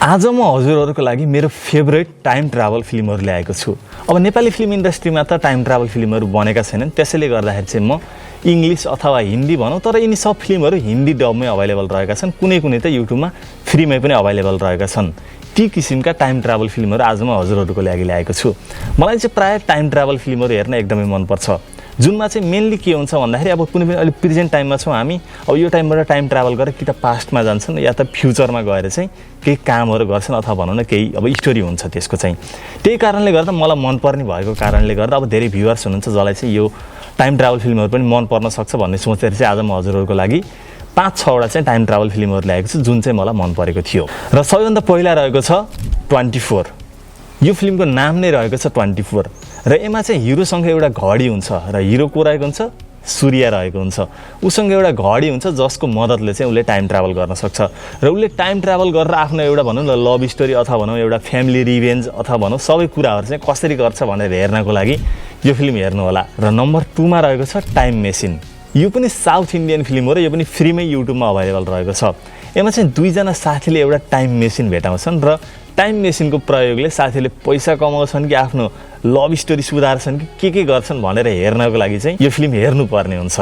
आज म हजुरहरूको लागि मेरो फेभरेट टाइम ट्राभल फिल्महरू ल्याएको छु। अब नेपाली फिल्म इन्डस्ट्रीमा त टाइम ट्राभल फिल्महरू बनेका छैनन्, त्यसैले गर्दाखेरि चाहिँ म इङ्ग्लिस अथवा हिन्दी भनौँ, तर यिनी सब फिल्महरू हिन्दी डबमै अभाइलेबल रहेका छन्, कुनै कुनै त युट्युबमा फ्रीमै पनि अभाइलेबल रहेका छन्। ती किसिमका टाइम ट्राभल फिल्महरू आज म हजुरहरूको लागि ल्याएको छु। मलाई चाहिँ प्रायः टाइम ट्राभल फिल्महरू हेर्न एकदमै मनपर्छ, जुनमा चाहिँ मेनली के हुन्छ भन्दाखेरि अब कुनै पनि अहिले प्रेजेन्ट टाइममा छौँ हामी, अब यो टाइमबाट टाइम ट्राभल गरेर कि त पास्टमा जान्छन् या त फ्युचरमा गएर चाहिँ केही कामहरू गर्छन् अथवा भनौँ न केही अब स्टोरी हुन्छ त्यसको चाहिँ। त्यही कारणले गर्दा मलाई मनपर्ने भएको कारणले गर्दा अब धेरै भ्युवर्स हुनुहुन्छ जसलाई चाहिँ यो टाइम ट्राभल फिल्महरू पनि मन पर्न सक्छ भन्ने सोचेर चाहिँ आज म हजुरहरूको लागि 5-6वटा चाहिँ टाइम ट्राभल फिल्महरू ल्याएको छु जुन चाहिँ मलाई मन परेको थियो। र सबैभन्दा पहिला रहेको छ 24। यो फिल्मको नाम नै रहेको छ 24 र यसमा चाहिँ हिरोसँग एउटा घडी हुन्छ र हिरो को रहेको हुन्छ, सूर्य रहेको हुन्छ। उसँग एउटा घडी हुन्छ जसको मद्दतले चाहिँ उसले टाइम ट्राभल गर्न सक्छ र उसले टाइम ट्राभल गरेर आफ्नो एउटा भनौँ न लभ स्टोरी अथवा भनौँ एउटा फ्यामिली रिभेन्ज अथवा भनौँ सबै कुराहरू चाहिँ कसरी गर्छ भनेर हेर्नको लागि यो फिल्म हेर्नु होला। र नम्बर 2मा रहेको छ टाइम मेसिन। यो पनि साउथ इन्डियन फिल्म हो र यो पनि फ्रीमै युट्युबमा अभाइलेबल रहेको छ। यसमा चाहिँ दुईजना साथीले एउटा टाइम मेसिन भेटाउँछन् र टाइम मेसिनको प्रयोगले साथीले पैसा कमाउँछन् कि आफ्नो लभ स्टोरी सुधार्छन् कि के गर्छन् भनेर हेर्नको लागि चाहिँ यो फिल्म हेर्नुपर्ने हुन्छ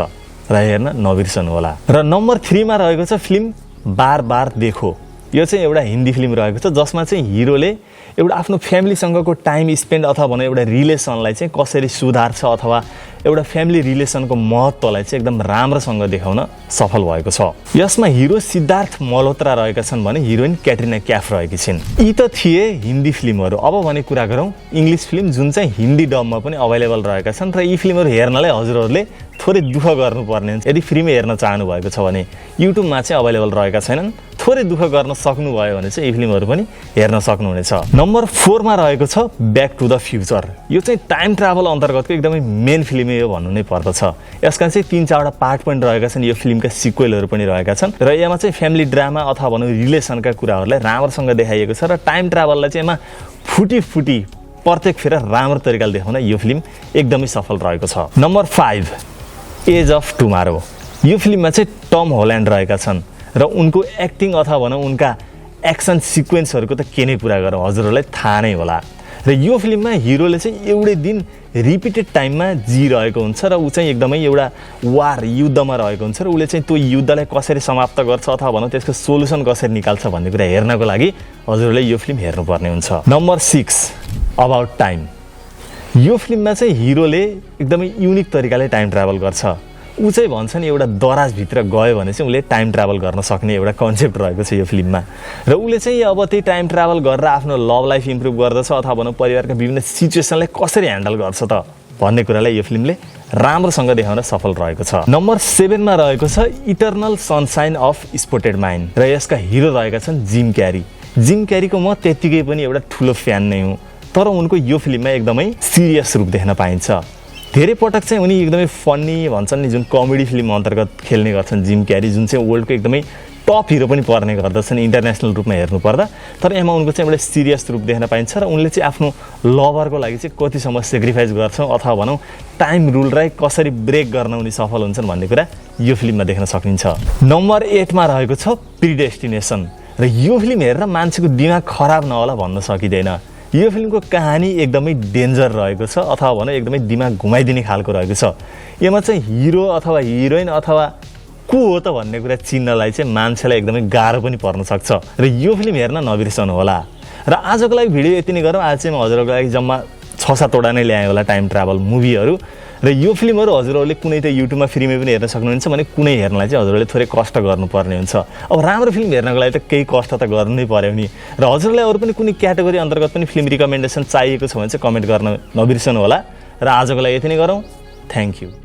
र हेर्न नबिर्सनु होला। र नम्बर 3मा रहेको छ फिल्म बार बार देखो। यो चाहिँ एउटा हिन्दी फिल्म रहेको छ जसमा चाहिँ हिरोले एउटा आफ्नो फ्यामिलीसँगको टाइम स्पेन्ड अथवा भनौँ एउटा रिलेसनलाई चाहिँ कसरी सुधार्छ अथवा एउटा फ्यामिली रिलेसनको महत्त्वलाई चाहिँ एकदम राम्रोसँग देखाउन सफल भएको छ। यसमा हिरो सिद्धार्थ मल्होत्रा रहेका छन् भने हिरोइन क्याट्रिना क्याफ रहेकी छिन्। यी त थिए हिन्दी फिल्महरू। अब भने कुरा गरौँ इङ्ग्लिस फिल्म जुन चाहिँ हिन्दी डबमा पनि अभाइलेबल रहेका छन् र यी फिल्महरू हेर्नलाई हजुरहरूले थोरै दुःख गर्नुपर्ने हुन्छ। यदि फ्रीमै हेर्न चाहनु भएको छ भने युट्युबमा चाहिँ अभाइलेबल रहेका छैनन्, थोरै दुःख गर्न सक्नुभयो भने चाहिँ यी फिल्महरू पनि हेर्न सक्नुहुनेछ। नम्बर 4मा रहेको छ ब्याक टु द फ्युचर। यो चाहिँ टाइम ट्राभल अन्तर्गतको एकदमै मेन फिल्मै हो भन्नु नै पर्दछ। यसका चाहिँ 3-4वटा पार्ट पनि रहेका छन्, यो फिल्मका सिक्वेलहरू पनि रहेका छन् र यसमा चाहिँ फ्यामिली ड्रामा अथवा भनौँ रिलेसनका कुराहरूलाई राम्रोसँग देखाइएको छ र टाइम ट्राभललाई चाहिँ यसमा फुटी प्रत्येक फेर राम्रो तरिकाले देखाउन यो फिल्म एकदमै सफल रहेको छ। Number 5 age of tomorrow. यो फिल्ममा चाहिँ टम होल्यान्ड रहेका छन् र उनको एक्टिङ अथवा भनौँ उनका एक्सन सिक्वेन्सहरूको त के नै कुरा गरौँ हजुरहरूलाई थाहा नै होला। र यो फिल्ममा हिरोले चाहिँ एउटै दिन रिपिटेड टाइममा जिरहेको हुन्छ र ऊ चाहिँ एकदमै एउटा वार युद्धमा रहेको हुन्छ र उसले चाहिँ त्यो युद्धलाई कसरी समाप्त गर्छ अथवा भनौँ त्यसको सोल्युसन कसरी निकाल्छ भन्ने कुरा हेर्नको लागि हजुरहरूले यो फिल्म हेर्नुपर्ने हुन्छ। Number 6 about time. यो फिल्ममा चाहिँ हिरोले एकदमै युनिक तरिकाले टाइम ट्राभल गर्छ। ऊ चाहिँ भन्छ नि एउटा दराजभित्र गयो भने चाहिँ उसले टाइम ट्राभल गर्न सक्ने एउटा कन्सेप्ट रहेको छ यो फिल्ममा र उसले चाहिँ अब त्यही टाइम ट्राभल गरेर आफ्नो लभ लाइफ इम्प्रुभ गर्दछ अथवा भनौँ परिवारका विभिन्न सिचुएसनलाई कसरी ह्यान्डल गर्छ त भन्ने कुरालाई यो फिल्मले राम्रोसँग देखाउन सफल रहेको छ। नम्बर 7मा रहेको छ eternal sunshine of spotted mind र यसका हिरो रहेका छन् जिम क्यारी। जिम क्यारीको म त्यत्तिकै पनि एउटा ठुलो फ्यान नै हुँ, तर उनको यो फिल्ममा एकदमै सिरियस रूप देख्न पाइन्छ। धेरै पटक चाहिँ उनी एकदमै फन्नी भन्छन् नि जुन कमेडी फिल्म अन्तर्गत खेल्ने गर्छन् जिम क्यारी, जुन चाहिँ वर्ल्डको एकदमै टप हिरो पनि पर्ने गर्दछन् इन्टरनेसनल रूपमा हेर्नुपर्दा। तर यसमा उनको चाहिँ एउटा सिरियस रूप देख्न पाइन्छ र उनले चाहिँ आफ्नो लभरको लागि चाहिँ कतिसम्म सेक्रिफाइस गर्छ अथवा भनौँ टाइम रुललाई कसरी ब्रेक गर्न उनी सफल हुन्छन् भन्ने कुरा यो फिल्ममा देख्न सकिन्छ। नम्बर 8मा रहेको छ प्रिडेस्टिनेसन र यो फिल्म हेरेर मान्छेको दिमाग खराब नहोला भन्न सकिँदैन। यो फिल्मको कहानी एकदमै डेन्जर रहेको छ अथवा भनौँ एकदमै दिमाग घुमाइदिने खालको रहेको छ। यसमा चाहिँ हिरो अथवा हिरोइन अथवा को हो त भन्ने कुरा चिन्नलाई चाहिँ मान्छेलाई एकदमै गाह्रो पनि पर्न सक्छ र यो फिल्म हेर्न नबिर्सनु होला। र आजको लागि भिडियो यति नै गरौँ। आज चाहिँ म हजुरहरूको लागि जम्मा 6-7वटा नै ल्याएँ होला टाइम ट्राभल मुभीहरू र यो फिल्महरू हजुरहरूले कुनै त युट्युबमा फ्रीमै पनि हेर्न सक्नुहुन्छ भने कुनै हेर्नलाई चाहिँ हजुरहरूले थोरै कष्ट गर्नुपर्ने हुन्छ। अब राम्रो फिल्म हेर्नको लागि त केही कष्ट त गर्नु नै पर्यो नि। र हजुरलाई अरू पनि कुनै क्याटेगोरी अन्तर्गत पनि फिल्म रिकमेन्डेसन चाहिएको छ भने चाहिँ कमेन्ट गर्न नबिर्सनु होला। र आजको लागि यति नै गरौँ। Thank you.